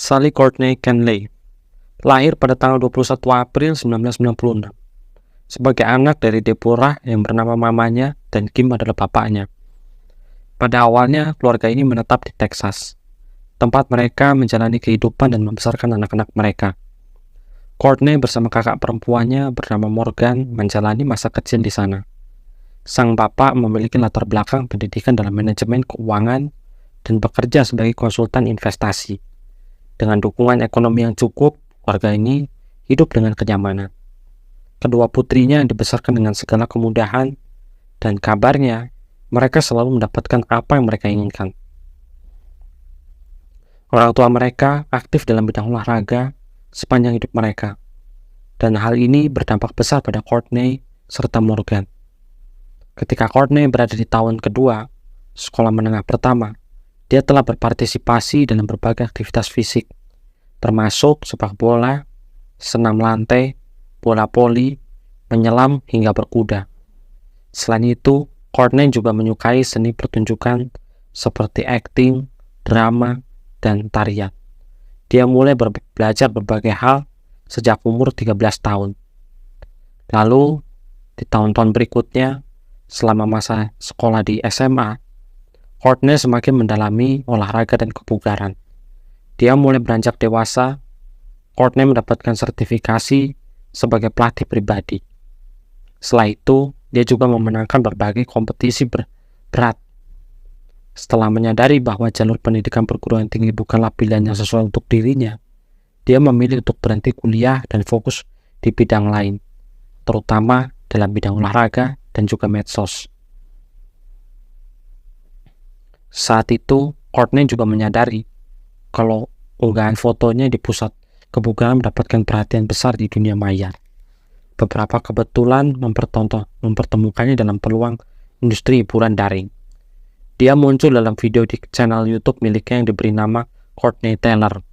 Sally Courtney Kenley lahir pada tanggal 21 April 1996 sebagai anak dari Deborah yang bernama mamanya dan Kim adalah bapaknya. Pada awalnya, keluarga ini menetap di Texas, tempat mereka menjalani kehidupan dan membesarkan anak-anak mereka. Courtney bersama kakak perempuannya bernama Morgan menjalani masa kecil di sana. Sang bapak memiliki latar belakang pendidikan dalam manajemen keuangan dan bekerja sebagai konsultan investasi. Dengan dukungan ekonomi yang cukup, keluarga ini hidup dengan kenyamanan. Kedua putrinya dibesarkan dengan segala kemudahan, dan kabarnya mereka selalu mendapatkan apa yang mereka inginkan. Orang tua mereka aktif dalam bidang olahraga sepanjang hidup mereka, dan hal ini berdampak besar pada Courtney serta Morgan. Ketika Courtney berada di tahun kedua, sekolah menengah pertama, dia telah berpartisipasi dalam berbagai aktivitas fisik, termasuk sepak bola, senam lantai, bola voli, menyelam, hingga berkuda. Selain itu, Courtney juga menyukai seni pertunjukan seperti akting, drama, dan tarian. Dia mulai belajar berbagai hal sejak umur 13 tahun. Lalu, di tahun-tahun berikutnya, selama masa sekolah di SMA, Courtney semakin mendalami olahraga dan kebugaran. Dia mulai beranjak dewasa. Courtney mendapatkan sertifikasi sebagai pelatih pribadi. Setelah itu, dia juga memenangkan berbagai kompetisi berat. Setelah menyadari bahwa jalur pendidikan perguruan tinggi bukanlah pilihan yang sesuai untuk dirinya, dia memilih untuk berhenti kuliah dan fokus di bidang lain, terutama dalam bidang olahraga dan juga medsos. Saat itu, Courtney juga menyadari kalau unggahan fotonya di pusat kebugaran mendapatkan perhatian besar di dunia maya. Beberapa kebetulan mempertemukannya dalam peluang industri hiburan daring. Dia muncul dalam video di channel YouTube miliknya yang diberi nama Courtney Taylor.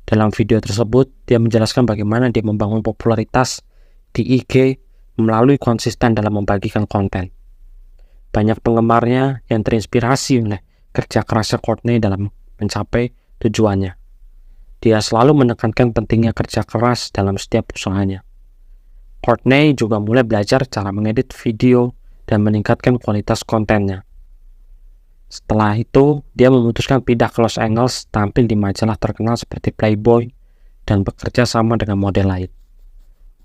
Dalam video tersebut, dia menjelaskan bagaimana dia membangun popularitas di IG melalui konsisten dalam membagikan konten. Banyak penggemarnya yang terinspirasi oleh kerja kerasnya Courtney dalam mencapai tujuannya. Dia selalu menekankan pentingnya kerja keras dalam setiap usahanya. Courtney juga mulai belajar cara mengedit video dan meningkatkan kualitas kontennya. Setelah itu, dia memutuskan pindah ke Los Angeles, tampil di majalah terkenal seperti Playboy, dan bekerja sama dengan model lain.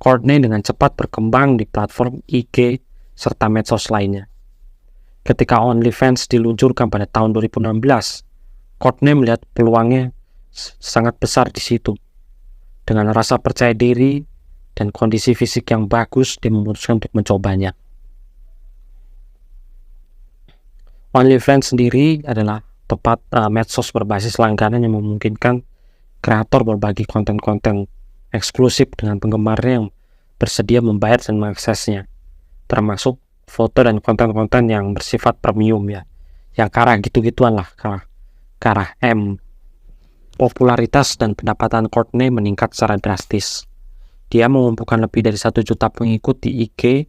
Courtney dengan cepat berkembang di platform IG serta medsos lainnya. Ketika OnlyFans diluncurkan pada tahun 2016, Courtney melihat peluangnya sangat besar di situ. Dengan rasa percaya diri dan kondisi fisik yang bagus, dia memutuskan untuk mencobanya. OnlyFans sendiri adalah tempat medsos berbasis langganan yang memungkinkan kreator berbagi konten-konten eksklusif dengan penggemarnya yang bersedia membayar dan mengaksesnya, termasuk foto dan konten-konten yang bersifat premium ya, yang ke arah gitu-gituan lah, ke arah M. Popularitas dan pendapatan Courtney meningkat secara drastis. Dia mengumpulkan lebih dari 1 juta pengikut di IG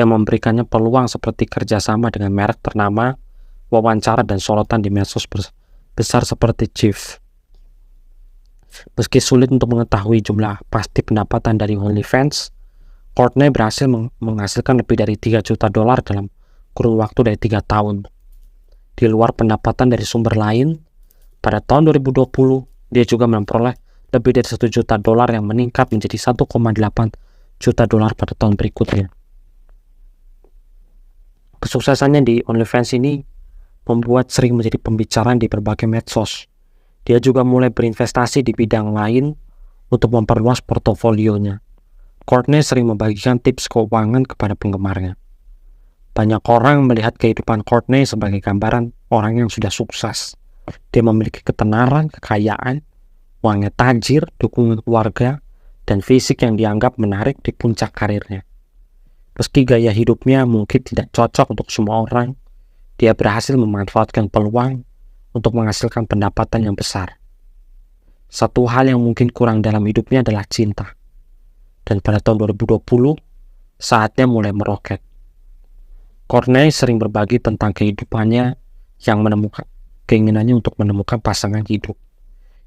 yang memberikannya peluang seperti kerjasama dengan merek ternama, wawancara dan sorotan di medsos besar seperti Chief. Meski sulit untuk mengetahui jumlah pasti pendapatan dari OnlyFans, Courtney berhasil menghasilkan lebih dari $3 juta dalam kurun waktu dari 3 tahun. Di luar pendapatan dari sumber lain, pada tahun 2020, dia juga memperoleh lebih dari $1 juta yang meningkat menjadi $1,8 juta pada tahun berikutnya. Kesuksesannya di OnlyFans ini membuat sering menjadi pembicaraan di berbagai medsos. Dia juga mulai berinvestasi di bidang lain untuk memperluas portofolionya. Courtney sering membagikan tips keuangan kepada penggemarnya. Banyak orang melihat kehidupan Courtney sebagai gambaran orang yang sudah sukses. Dia memiliki ketenaran, kekayaan, uangnya tajir, dukungan keluarga, dan fisik yang dianggap menarik di puncak karirnya. Meski gaya hidupnya mungkin tidak cocok untuk semua orang, dia berhasil memanfaatkan peluang untuk menghasilkan pendapatan yang besar. Satu hal yang mungkin kurang dalam hidupnya adalah cinta. Dan pada tahun 2020, saatnya mulai meroket. Courtney sering berbagi tentang kehidupannya yang menemukan keinginannya untuk menemukan pasangan hidup.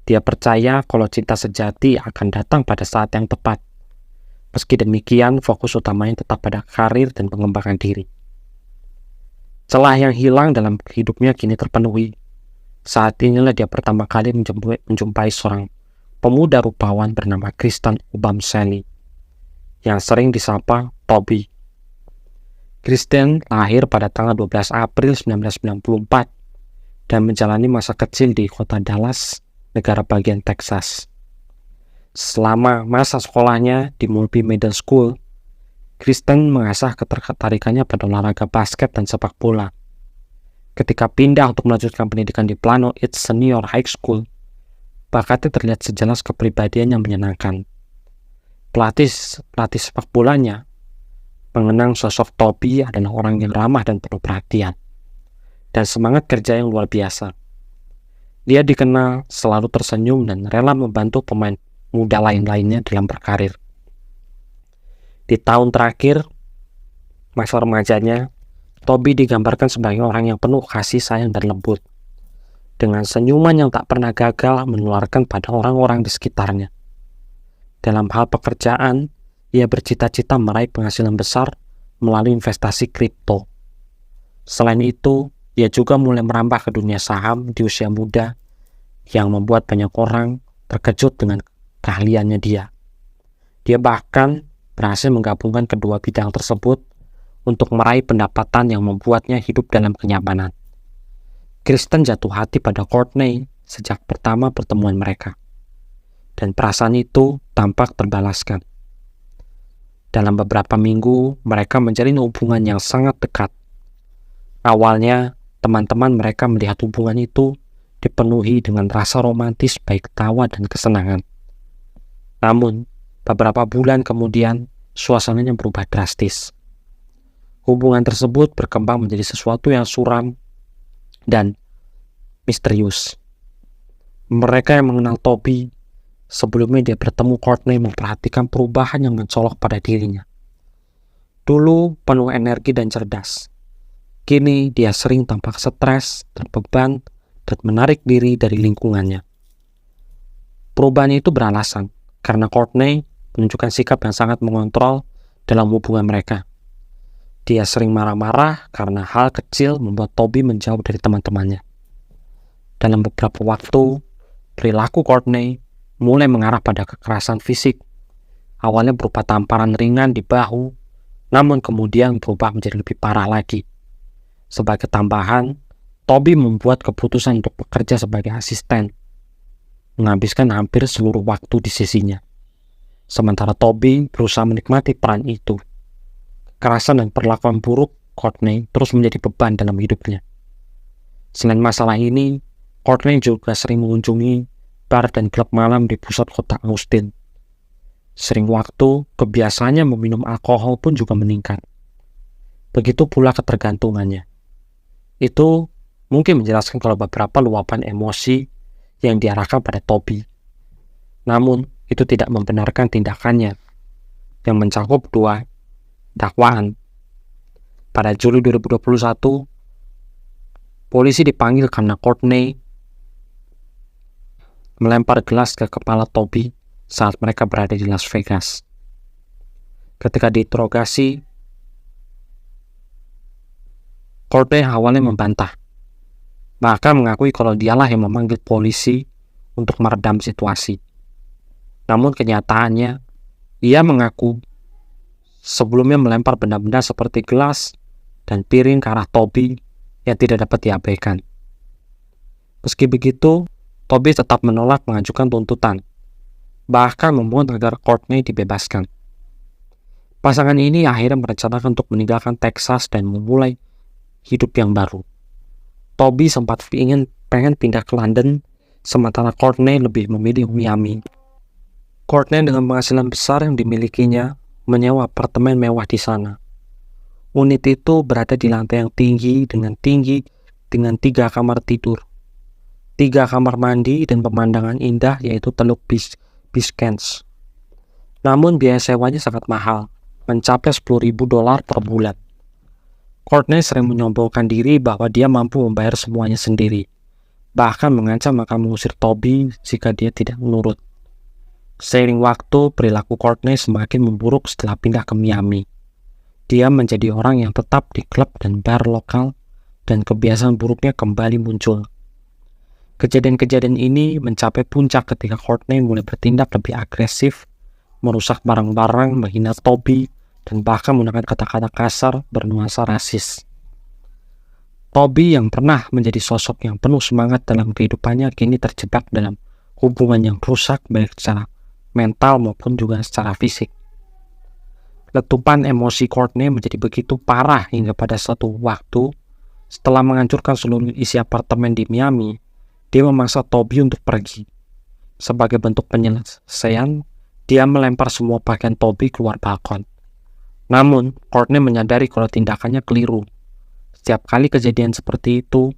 Dia percaya kalau cinta sejati akan datang pada saat yang tepat. Meski demikian, fokus utamanya tetap pada karir dan pengembangan diri. Celah yang hilang dalam hidupnya kini terpenuhi. Saat inilah dia pertama kali menjumpai seorang pemuda rupawan bernama Kristen Obamseli, yang sering disapa Toby. Kristen lahir pada tanggal 12 April 1994 dan menjalani masa kecil di kota Dallas, negara bagian Texas. Selama masa sekolahnya di Mulby Middle School, Kristen mengasah ketertarikannya pada olahraga basket dan sepak bola. Ketika pindah untuk melanjutkan pendidikan di Plano East Senior High School, bakatnya terlihat sejelas kepribadian yang menyenangkan. Pelatih sepak bolanya mengenang sosok Toby adalah orang yang ramah dan penuh perhatian, dan semangat kerja yang luar biasa. Dia dikenal selalu tersenyum dan rela membantu pemain muda lain-lainnya dalam berkarir. Di tahun terakhir masa remajanya, Toby digambarkan sebagai orang yang penuh kasih sayang dan lembut, dengan senyuman yang tak pernah gagal menularkan pada orang-orang di sekitarnya. Dalam hal pekerjaan, ia bercita-cita meraih penghasilan besar melalui investasi kripto. Selain itu, ia juga mulai merambah ke dunia saham di usia muda, yang membuat banyak orang terkejut dengan keahliannya dia. Dia bahkan berhasil menggabungkan kedua bidang tersebut untuk meraih pendapatan yang membuatnya hidup dalam kenyamanan. Kristen jatuh hati pada Courtney sejak pertama pertemuan mereka, dan perasaan itu tampak terbalaskan. Dalam beberapa minggu, mereka menjalin hubungan yang sangat dekat. Awalnya, teman-teman mereka melihat hubungan itu dipenuhi dengan rasa romantis baik tawa dan kesenangan. Namun, beberapa bulan kemudian, suasananya berubah drastis. Hubungan tersebut berkembang menjadi sesuatu yang suram dan misterius. Mereka yang mengenal Toby sebelumnya dia bertemu Courtney memperhatikan perubahan yang mencolok pada dirinya. Dulu penuh energi dan cerdas. Kini dia sering tampak stres, terbeban, dan menarik diri dari lingkungannya. Perubahan itu beralasan karena Courtney menunjukkan sikap yang sangat mengontrol dalam hubungan mereka. Dia sering marah-marah karena hal kecil membuat Toby menjauh dari teman-temannya. Dalam beberapa waktu, perilaku Courtney mulai mengarah pada kekerasan fisik. Awalnya berupa tamparan ringan di bahu, namun kemudian berubah menjadi lebih parah lagi. Sebagai tambahan, Toby membuat keputusan untuk bekerja sebagai asisten, menghabiskan hampir seluruh waktu di sisinya. Sementara Toby berusaha menikmati peran itu. Kekerasan dan perlakuan buruk Courtney terus menjadi beban dalam hidupnya. Selain masalah ini, Courtney juga sering mengunjungi bar dan klub malam di pusat kota Austin. Sering waktu, kebiasaannya meminum alkohol pun juga meningkat. Begitu pula ketergantungannya. Itu mungkin menjelaskan kalau beberapa luapan emosi yang diarahkan pada Toby. Namun, itu tidak membenarkan tindakannya yang mencakup dua dakwaan. Pada Juli 2021, polisi dipanggil karena Courtney melempar gelas ke kepala Toby saat mereka berada di Las Vegas. Ketika diinterogasi, Courtney awalnya membantah, bahkan mengakui kalau dialah yang memanggil polisi untuk meredam situasi. Namun kenyataannya, ia mengaku sebelumnya melempar benda-benda seperti gelas dan piring ke arah Toby yang tidak dapat diabaikan. Meski begitu, Toby tetap menolak mengajukan tuntutan, bahkan memohon agar Courtney dibebaskan. Pasangan ini akhirnya merencanakan untuk meninggalkan Texas dan memulai hidup yang baru. Toby sempat pengen pindah ke London, sementara Courtney lebih memilih Miami. Courtney dengan penghasilan besar yang dimilikinya menyewa apartemen mewah di sana. Unit itu berada di lantai yang tinggi dengan 3 kamar tidur, 3 kamar mandi, dan pemandangan indah yaitu Teluk Biscayne. Namun biaya sewanya sangat mahal, mencapai $10.000 per bulan. Courtney sering menyombongkan diri bahwa dia mampu membayar semuanya sendiri, bahkan mengancam akan mengusir Toby jika dia tidak menurut. Seiring waktu, perilaku Courtney semakin memburuk setelah pindah ke Miami. Dia menjadi orang yang tetap di klub dan bar lokal, dan kebiasaan buruknya kembali muncul. Kejadian-kejadian ini mencapai puncak ketika Courtney mulai bertindak lebih agresif, merusak barang-barang, menghina Toby, dan bahkan menggunakan kata-kata kasar bernuansa rasis. Toby yang pernah menjadi sosok yang penuh semangat dalam kehidupannya kini terjebak dalam hubungan yang rusak baik secara mental maupun juga secara fisik. Letupan emosi Courtney menjadi begitu parah hingga pada suatu waktu, setelah menghancurkan seluruh isi apartemen di Miami, dia memaksa Toby untuk pergi. Sebagai bentuk penyelesaian, dia melempar semua pakaian Toby keluar balkon. Namun, Courtney menyadari kalau tindakannya keliru. Setiap kali kejadian seperti itu,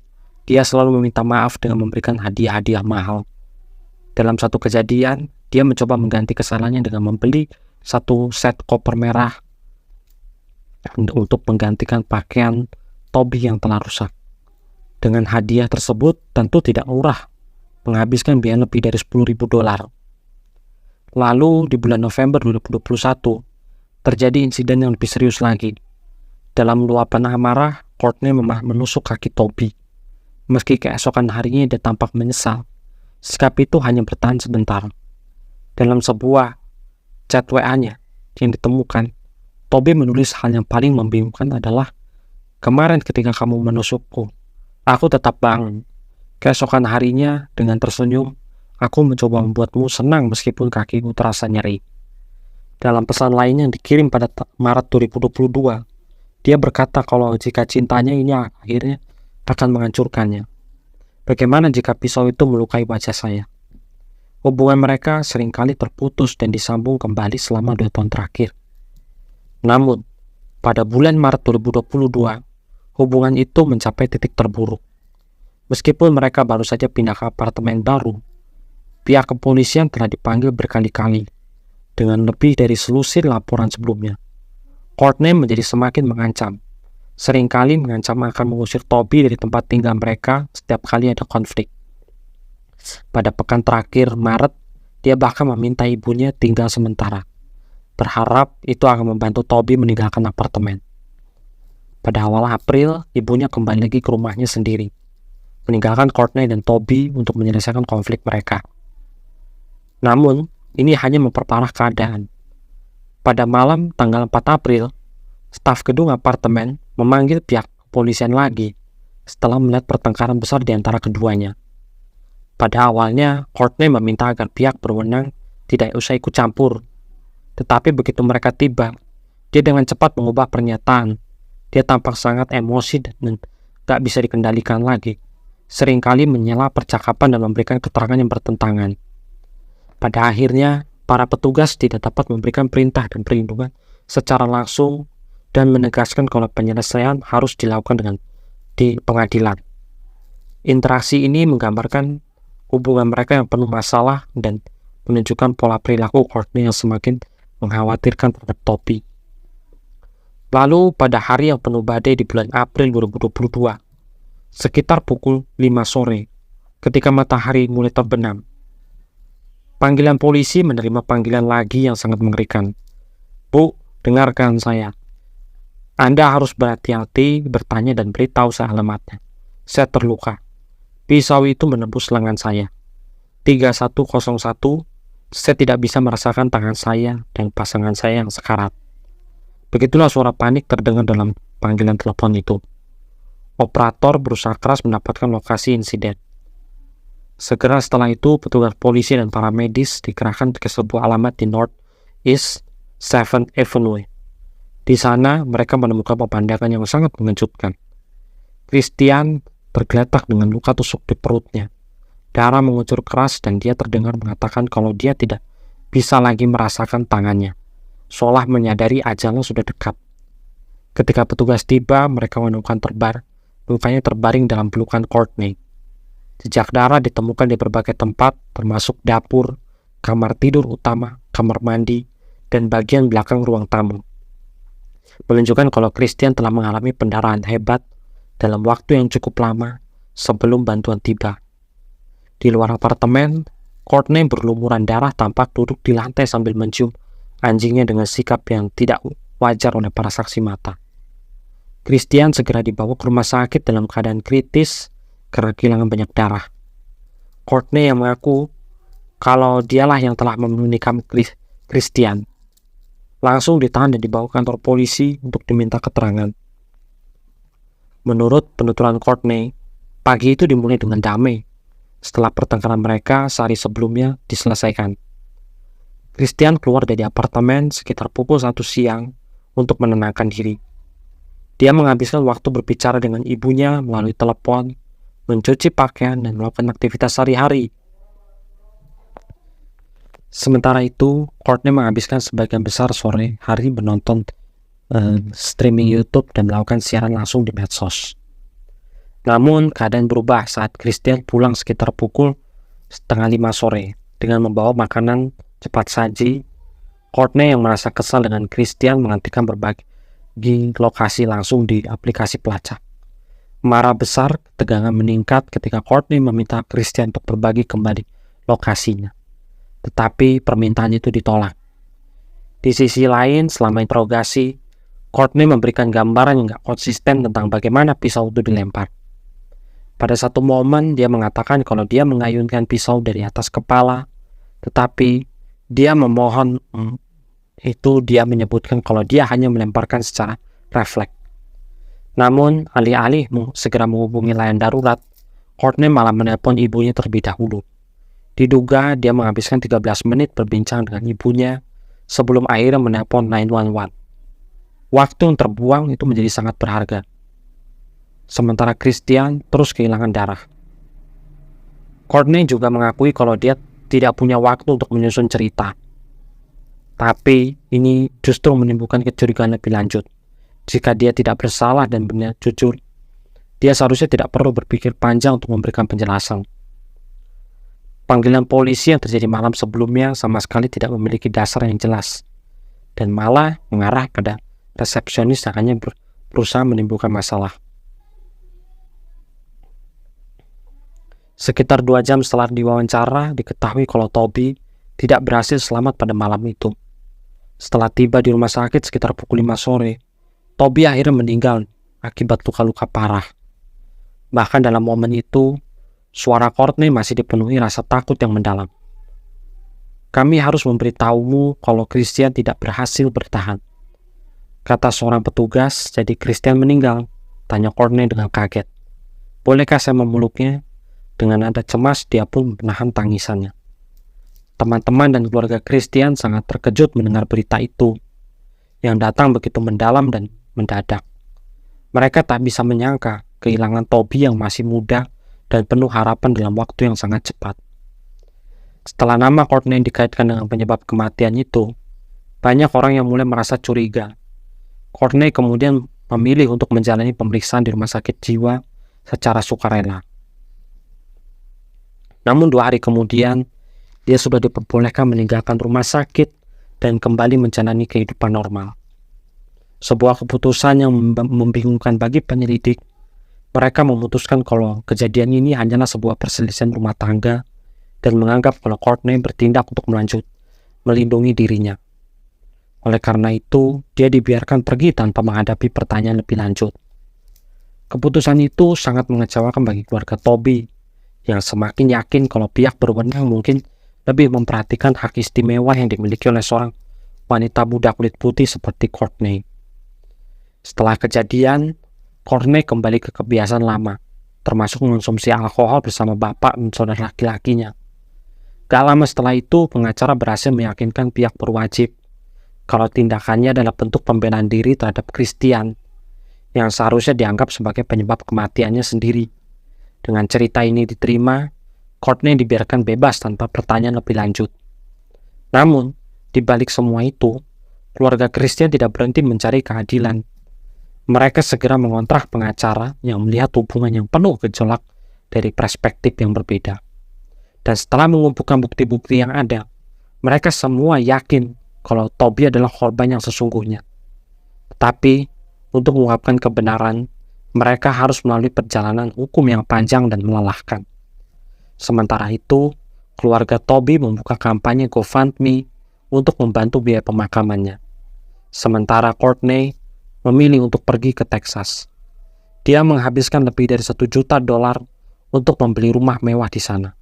dia selalu meminta maaf dengan memberikan hadiah-hadiah mahal. Dalam satu kejadian, dia mencoba mengganti kesalahannya dengan membeli satu set koper merah untuk menggantikan pakaian Toby yang telah rusak. Dengan hadiah tersebut tentu tidak murah, menghabiskan biaya lebih dari $10.000. Lalu di bulan November 2021, terjadi insiden yang lebih serius lagi. Dalam luapan amarah, Courtney menusuk kaki Toby. Meski keesokan harinya dia tampak menyesal, sikap itu hanya bertahan sebentar. Dalam sebuah chat WA-nya yang ditemukan, Toby menulis hal yang paling membingungkan adalah, "Kemarin ketika kamu menusukku, aku tetap bangun. Keesokan harinya dengan tersenyum, aku mencoba membuatmu senang meskipun kakiku terasa nyeri." Dalam pesan lainnya yang dikirim pada Maret 2022, dia berkata kalau jika cintanya ini akhirnya akan menghancurkannya. Bagaimana jika pisau itu melukai wajah saya? Hubungan mereka seringkali terputus dan disambung kembali selama 2 tahun terakhir. Namun, pada bulan Maret 2022, hubungan itu mencapai titik terburuk. Meskipun mereka baru saja pindah ke apartemen baru, pihak kepolisian telah dipanggil berkali-kali dengan lebih dari selusir laporan sebelumnya. Courtney menjadi semakin mengancam. Seringkali mengancam akan mengusir Toby dari tempat tinggal mereka setiap kali ada konflik. Pada pekan terakhir Maret, dia bahkan meminta ibunya tinggal sementara, berharap itu akan membantu Toby meninggalkan apartemen. Pada awal April, ibunya kembali lagi ke rumahnya sendiri, meninggalkan Courtney dan Toby untuk menyelesaikan konflik mereka. Namun, ini hanya memperparah keadaan. Pada malam tanggal 4 April, staf gedung apartemen memanggil pihak kepolisian lagi setelah melihat pertengkaran besar di antara keduanya. Pada awalnya, Courtney meminta agar pihak berwenang tidak usah ikut campur. Tetapi begitu mereka tiba, dia dengan cepat mengubah pernyataan. Dia tampak sangat emosi dan tak bisa dikendalikan lagi. Seringkali menyela percakapan dan memberikan keterangan yang bertentangan. Pada akhirnya, para petugas tidak dapat memberikan perintah dan perlindungan secara langsung dan menegaskan kalau penyelesaian harus dilakukan di pengadilan. Interaksi ini menggambarkan hubungan mereka yang penuh masalah dan menunjukkan pola perilaku Courtney yang semakin mengkhawatirkan terhadap Toby. Lalu pada hari yang penuh badai di bulan April 2022, sekitar pukul 5 sore, ketika matahari mulai terbenam, panggilan polisi menerima panggilan lagi yang sangat mengerikan. "Bu, dengarkan saya. Anda harus berhati-hati, bertanya dan beritahu saya alamatnya. Saya terluka. Pisau itu menembus lengan saya. 3101, saya tidak bisa merasakan tangan saya dan pasangan saya yang sekarat." Begitulah suara panik terdengar dalam panggilan telepon itu. Operator berusaha keras mendapatkan lokasi insiden. Segera setelah itu, petugas polisi dan para medis dikerahkan ke sebuah alamat di North East 7th Avenue. Di sana, mereka menemukan pemandangan yang sangat mengejutkan. Christian tergeletak dengan luka tusuk di perutnya. Darah mengucur keras dan dia terdengar mengatakan kalau dia tidak bisa lagi merasakan tangannya, seolah menyadari ajalnya sudah dekat. Ketika petugas tiba, mereka menemukan lukanya terbaring dalam pelukan Courtney. Jejak darah ditemukan di berbagai tempat, termasuk dapur, kamar tidur utama, kamar mandi, dan bagian belakang ruang tamu. Menunjukkan kalau Christian telah mengalami pendarahan hebat dalam waktu yang cukup lama sebelum bantuan tiba. Di luar apartemen, Courtney berlumuran darah tampak duduk di lantai sambil mencium anjingnya dengan sikap yang tidak wajar oleh para saksi mata. Christian segera dibawa ke rumah sakit dalam keadaan kritis karena kehilangan banyak darah. Courtney yang mengaku kalau dialah yang telah menikam Christian langsung ditahan dan dibawa ke kantor polisi untuk diminta keterangan. Menurut penuturan Courtney, pagi itu dimulai dengan damai setelah pertengkaran mereka sehari sebelumnya diselesaikan. Christian keluar dari apartemen sekitar pukul 1 siang untuk menenangkan diri. Dia menghabiskan waktu berbicara dengan ibunya melalui telepon, mencuci pakaian, dan melakukan aktivitas sehari-hari. Sementara itu, Courtney menghabiskan sebagian besar sore hari menonton streaming YouTube dan melakukan siaran langsung di medsos. Namun, keadaan berubah saat Christian pulang sekitar pukul 4:30 sore dengan membawa makanan cepat saji. Courtney yang merasa kesal dengan Christian menghentikan berbagai lokasi langsung di aplikasi pelacak. Marah besar, ketegangan meningkat ketika Courtney meminta Christian untuk berbagi kembali lokasinya. Tetapi permintaan itu ditolak. Di sisi lain, selama interogasi, Courtney memberikan gambaran yang gak konsisten tentang bagaimana pisau itu dilempar. Pada satu momen, dia mengatakan kalau dia mengayunkan pisau dari atas kepala, tetapi dia memohon dia menyebutkan kalau dia hanya melemparkan secara refleks. Namun, alih-alih segera menghubungi layanan darurat, Courtney malah menelpon ibunya terlebih dahulu. Diduga dia menghabiskan 13 menit berbincang dengan ibunya sebelum akhirnya menelpon 911. Waktu yang terbuang itu menjadi sangat berharga. Sementara Christian terus kehilangan darah. Courtney juga mengakui kalau dia tidak punya waktu untuk menyusun cerita. Tapi ini justru menimbulkan kecurigaan lebih lanjut. Jika dia tidak bersalah dan benar jujur, dia seharusnya tidak perlu berpikir panjang untuk memberikan penjelasan. Panggilan polisi yang terjadi malam sebelumnya sama sekali tidak memiliki dasar yang jelas dan malah mengarah pada resepsionis yang hanya berusaha menimbulkan masalah. Sekitar 2 jam setelah diwawancara, diketahui kalau Toby tidak berhasil selamat pada malam itu. Setelah tiba di rumah sakit sekitar pukul 5 sore, Toby akhirnya meninggal akibat luka-luka parah. Bahkan dalam momen itu, suara Courtney masih dipenuhi rasa takut yang mendalam. "Kami harus memberitahumu kalau Christian tidak berhasil bertahan," kata seorang petugas. "Jadi Christian meninggal?" tanya Courtney dengan kaget. "Bolehkah saya memeluknya?" Dengan nada cemas, dia pun menahan tangisannya. Teman-teman dan keluarga Christian sangat terkejut mendengar berita itu, yang datang begitu mendalam dan mendadak. Mereka tak bisa menyangka kehilangan Toby yang masih muda dan penuh harapan dalam waktu yang sangat cepat. Setelah nama Courtney dikaitkan dengan penyebab kematian itu, banyak orang yang mulai merasa curiga. Courtney kemudian memilih untuk menjalani pemeriksaan di rumah sakit jiwa secara sukarela. Namun 2 hari kemudian, dia sudah diperbolehkan meninggalkan rumah sakit dan kembali menjalani kehidupan normal. Sebuah keputusan yang membingungkan bagi penyelidik. Mereka memutuskan kalau kejadian ini hanyalah sebuah perselisihan rumah tangga dan menganggap kalau Courtney bertindak untuk melindungi dirinya. Oleh karena itu, dia dibiarkan pergi tanpa menghadapi pertanyaan lebih lanjut. Keputusan itu sangat mengecewakan bagi keluarga Toby, yang semakin yakin kalau pihak berwenang mungkin lebih memperhatikan hak istimewa yang dimiliki oleh seorang wanita muda kulit putih seperti Courtney. Setelah kejadian, Courtney kembali ke kebiasaan lama, termasuk mengonsumsi alkohol bersama bapak dan saudara laki-lakinya. Gak lama setelah itu, pengacara berhasil meyakinkan pihak berwajib kalau tindakannya adalah bentuk pembelaan diri terhadap Christian, yang seharusnya dianggap sebagai penyebab kematiannya sendiri. Dengan cerita ini diterima, Courtney dibiarkan bebas tanpa pertanyaan lebih lanjut. Namun, di balik semua itu, keluarga Christian tidak berhenti mencari keadilan. Mereka segera mengontrak pengacara yang melihat hubungan yang penuh gejolak dari perspektif yang berbeda. Dan setelah mengumpulkan bukti-bukti yang ada, mereka semua yakin kalau Toby adalah korban yang sesungguhnya. Tetapi, untuk mengungkapkan kebenaran, mereka harus melalui perjalanan hukum yang panjang dan melelahkan. Sementara itu, keluarga Toby membuka kampanye GoFundMe untuk membantu biaya pemakamannya. Sementara Courtney memilih untuk pergi ke Texas. Dia menghabiskan lebih dari $1 juta untuk membeli rumah mewah di sana,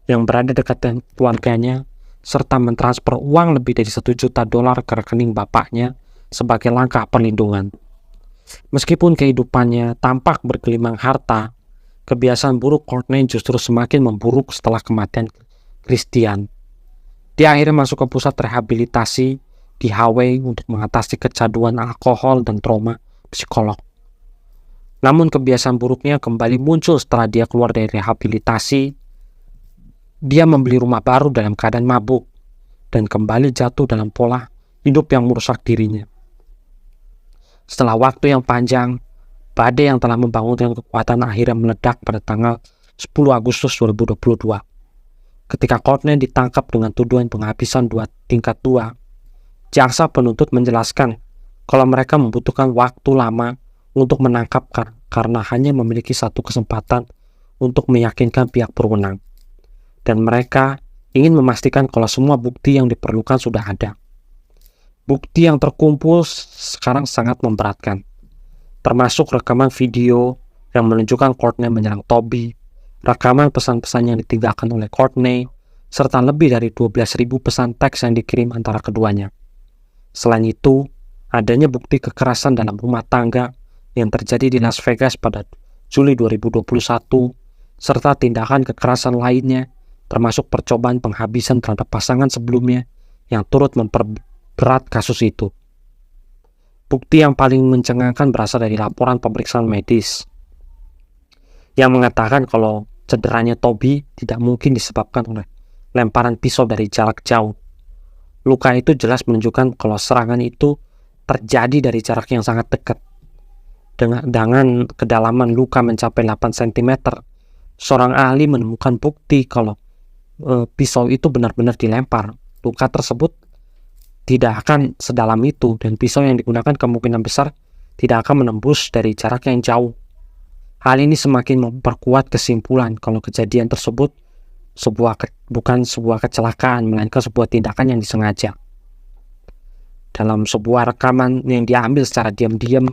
yang berada dekat dengan keluarganya, serta mentransfer uang lebih dari $1 juta ke rekening bapaknya sebagai langkah perlindungan. Meskipun kehidupannya tampak bergelimang harta, kebiasaan buruk Courtney justru semakin memburuk setelah kematian Christian. Dia akhirnya masuk ke pusat rehabilitasi di Hawaii untuk mengatasi kecanduan alkohol dan trauma psikolog. Namun kebiasaan buruknya kembali muncul setelah dia keluar dari rehabilitasi. Dia membeli rumah baru dalam keadaan mabuk dan kembali jatuh dalam pola hidup yang merusak dirinya. Setelah waktu yang panjang, badai yang telah membangunkan kekuatan akhirnya meledak pada tanggal 10 Agustus 2022. Ketika Courtney ditangkap dengan tuduhan penghabisan tingkat 2, jaksa penuntut menjelaskan kalau mereka membutuhkan waktu lama untuk menangkap karena hanya memiliki satu kesempatan untuk meyakinkan pihak berwenang. Dan mereka ingin memastikan kalau semua bukti yang diperlukan sudah ada. Bukti yang terkumpul sekarang sangat memberatkan, termasuk rekaman video yang menunjukkan Courtney menyerang Toby, rekaman pesan-pesan yang ditinggalkan oleh Courtney, serta lebih dari 12.000 pesan teks yang dikirim antara keduanya. Selain itu, adanya bukti kekerasan dalam rumah tangga yang terjadi di Las Vegas pada Juli 2021, serta tindakan kekerasan lainnya, termasuk percobaan penghabisan terhadap pasangan sebelumnya yang turut memperberat kasus itu. Bukti yang paling mencengangkan berasal dari laporan pemeriksaan medis yang mengatakan kalau cederanya Toby tidak mungkin disebabkan oleh lemparan pisau dari jarak jauh. Luka itu jelas menunjukkan kalau serangan itu terjadi dari jarak yang sangat dekat. Dengan kedalaman luka mencapai 8 cm, seorang ahli menemukan bukti kalau pisau itu benar-benar dilempar. Luka tersebut tidak akan sedalam itu, dan pisau yang digunakan kemungkinan besar tidak akan menembus dari jarak yang jauh. Hal ini semakin memperkuat kesimpulan kalau kejadian tersebut bukan sebuah kecelakaan, melainkan sebuah tindakan yang disengaja. Dalam sebuah rekaman yang diambil secara diam-diam,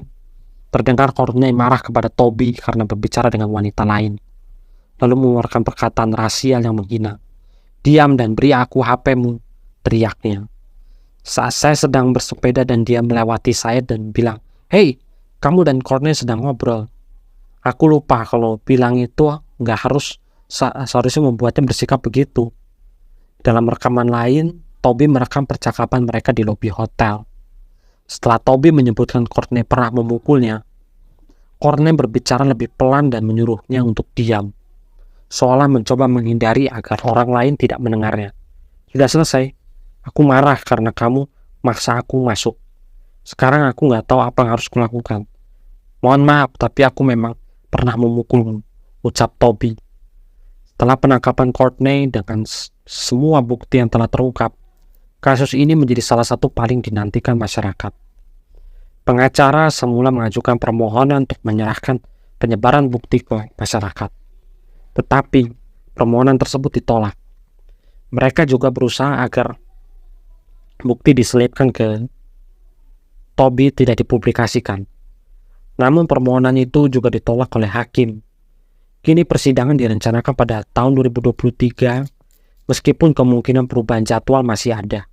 terdengar Courtney marah kepada Toby karena berbicara dengan wanita lain, lalu mengeluarkan perkataan rasial yang menghina. "Diam dan beri aku HP-mu," teriaknya. Saat saya sedang bersepeda dan dia melewati saya dan bilang, "Hei, kamu dan Courtney sedang ngobrol." Aku lupa kalau bilang itu nggak seharusnya membuatnya bersikap begitu. Dalam rekaman lain, Toby merekam percakapan mereka di lobi hotel. Setelah Toby menyebutkan Courtney pernah memukulnya, Courtney berbicara lebih pelan dan menyuruhnya untuk diam, seolah mencoba menghindari agar orang lain tidak mendengarnya. "Sudah selesai. Aku marah karena kamu maksa aku masuk. Sekarang aku nggak tahu apa yang harus kulakukan. Mohon maaf, tapi aku memang pernah memukulmu," ucap Toby. Setelah penangkapan Courtney dengan semua bukti yang telah terungkap, kasus ini menjadi salah satu paling dinantikan masyarakat. Pengacara semula mengajukan permohonan untuk menyerahkan penyebaran bukti ke masyarakat. Tetapi permohonan tersebut ditolak. Mereka juga berusaha agar bukti diselipkan ke Toby tidak dipublikasikan. Namun permohonan itu juga ditolak oleh hakim. Kini persidangan direncanakan pada tahun 2023, meskipun kemungkinan perubahan jadwal masih ada.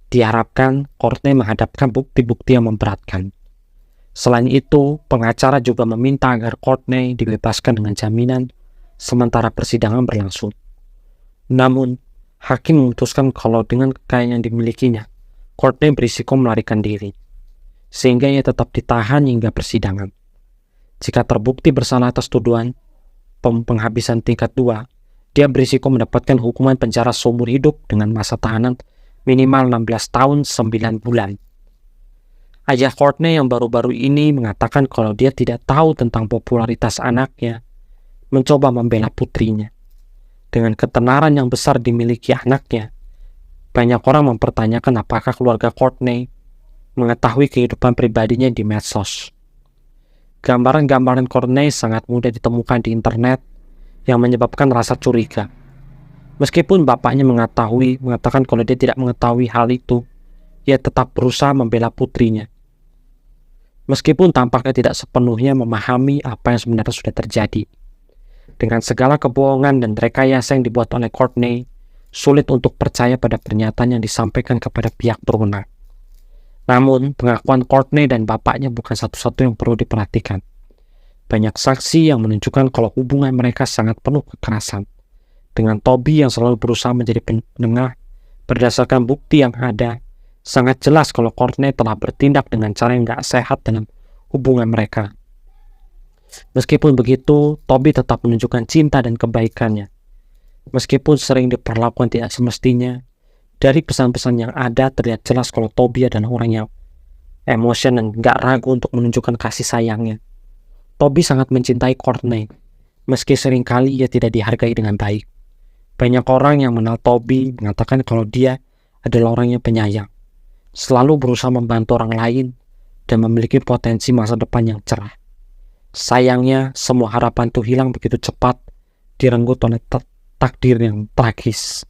Diharapkan Courtney menghadapkan bukti-bukti yang memberatkan. Selain itu, pengacara juga meminta agar Courtney dibebaskan dengan jaminan sementara persidangan berlangsung. Namun, hakim memutuskan kalau dengan kekayaan yang dimilikinya, Courtney berisiko melarikan diri, sehingga ia tetap ditahan hingga persidangan. Jika terbukti bersalah atas tuduhan penghabisan tingkat 2, dia berisiko mendapatkan hukuman penjara seumur hidup dengan masa tahanan minimal 16 tahun 9 bulan. Ayah Courtney yang baru-baru ini mengatakan kalau dia tidak tahu tentang popularitas anaknya, mencoba membela putrinya. Dengan ketenaran yang besar dimiliki anaknya, banyak orang mempertanyakan apakah keluarga Courtney mengetahui kehidupan pribadinya di medsos. Gambaran-gambaran Courtney sangat mudah ditemukan di internet yang menyebabkan rasa curiga. Meskipun bapaknya mengatakan kalau dia tidak mengetahui hal itu, ia tetap berusaha membela putrinya. Meskipun tampaknya tidak sepenuhnya memahami apa yang sebenarnya sudah terjadi. Dengan segala kebohongan dan rekayasa yang dibuat oleh Courtney, sulit untuk percaya pada pernyataan yang disampaikan kepada pihak berwenang. Namun, pengakuan Courtney dan bapaknya bukan satu-satu yang perlu diperhatikan. Banyak saksi yang menunjukkan kalau hubungan mereka sangat penuh kekerasan. Dengan Toby yang selalu berusaha menjadi penengah, berdasarkan bukti yang ada, sangat jelas kalau Courtney telah bertindak dengan cara yang gak sehat dalam hubungan mereka. Meskipun begitu, Toby tetap menunjukkan cinta dan kebaikannya. Meskipun sering diperlakukan tidak semestinya, dari pesan-pesan yang ada terlihat jelas kalau Toby adalah orang yang emosi dan gak ragu untuk menunjukkan kasih sayangnya. Toby sangat mencintai Courtney, meski seringkali ia tidak dihargai dengan baik. Banyak orang yang mengenal Toby mengatakan kalau dia adalah orang yang penyayang, selalu berusaha membantu orang lain, dan memiliki potensi masa depan yang cerah. Sayangnya, semua harapan itu hilang begitu cepat, direnggut oleh takdir yang tragis.